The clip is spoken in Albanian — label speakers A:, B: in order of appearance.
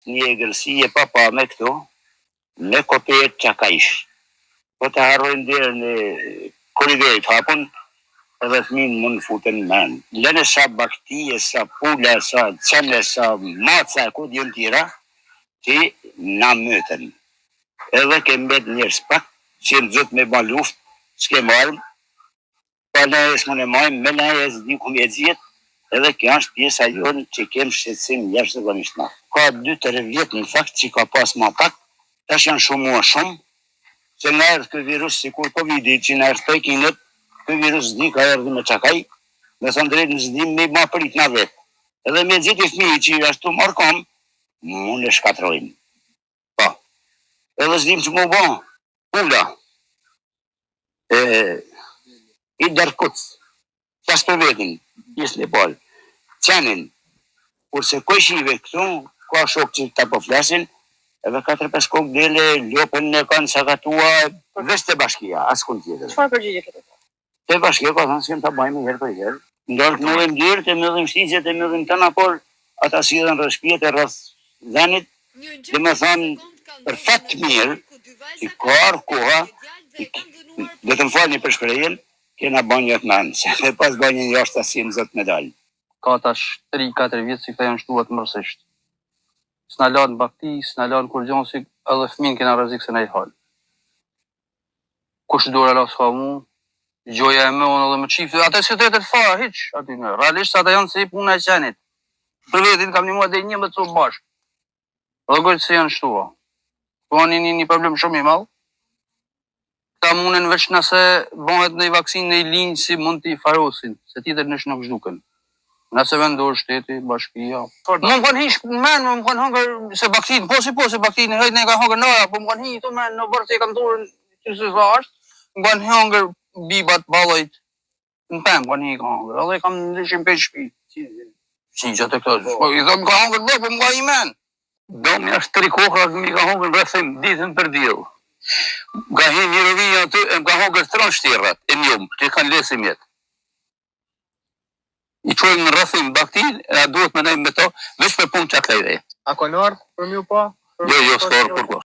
A: një egërsi e papa me këtu, me kopet qakaish. Po të harrojnë dherë në koridorit hapun, edhe fëmin mund futen men. Lene sa baktie, sa pula, sa qene, sa maca, ku dhjën tira, që na mëtën. Edhe ke mbet njërës pak, që në zëtë me ba luft, s'ke marëm, pa në e s'mon e majmë, me në e s'di ku me gjithë, edhe kjo është pjesa jonë që kemë shqetësim jashtë dhe nishtë na. Ka 2-3 vjetë në fakt që ka pas ma pak, tash janë shumë, që në erdhë këtë virus, si kur Covid-i që në erdhë Pekinët, këtë virus zdi ka erdhë me qakaj, me thonë drejtë në zdi me ma prit në vetë. Edhe me gjithë i fmi që ashtu marë kom, mund e shkatrojnë. Pa, edhe zdim që mu bo, pula, i dërkuc, pas për vetin, njës në palë, qenin, kurse kojshive këtu, ka shok që ta po flasin, edhe 4-5 kokë dele, lopën e kanë sakatua, vesh të bashkia, asë kun tjetër.
B: Çfarë përgjigje këtë?
A: Të bashkia ka thënë, s'kem të bajmë herë për herë. Ndorë të mëdhëm dyrë, të mëdhëm shtisje, të mëdhëm tëna, por ata si edhe në rëshpjet e rrëth dhenit, dhe me thënë, për fatë mirë, që ka arë koha, dhe të më falë një përshkrejen, kena banjët nanë, se dhe pas banjën jashtë asim zëtë medalë.
C: Ka tash 3-4 vjetë si këta janë shtuat mërësisht. S'na lanë bakti, s'na lanë kur gjonë, si edhe fëmin kena rëzik se na i halë. Kush dore la s'ka mu, gjoja e me unë edhe më qiftë, ata si të jetët fara, hiq, aty në, realisht ata janë si puna e qenit. Për vetin kam një mua dhe një më të cu bashkë. Edhe gojtë se janë shtua. Po anë një problem shumë i malë. Ta munen veç nëse bëhet në i vaksin në i linjë si mund t'i farosin, se titër nësh nuk zhduken. Nëse vendohë shteti, bashkia. Më më kanë hish men, më kanë hangër se baktin, po si baktin, hëjt ne ka hangër nëra, po më kanë hi të men në bërë se i kanë turën që se sa është, më kanë hangër bibat, balajt, në pëm kanë hi ka hangër, edhe kam ndryshim për shpi. Si që të këtë, po i thëmë ka hangër dhe, po më ka i men.
A: Domi është 3 kokra, mi ka hangër vëthim ditën për djelë. Ka hi një rëvinja aty, më ka hangër 3 shtirrat, e njumë, që kanë lesim jetë. I qojnë në rëthim baktin, e duhet me nejmë me to, veç për punë që atë lejde.
B: A ka nërë për mju pa?
A: Jo, s'ka orë kur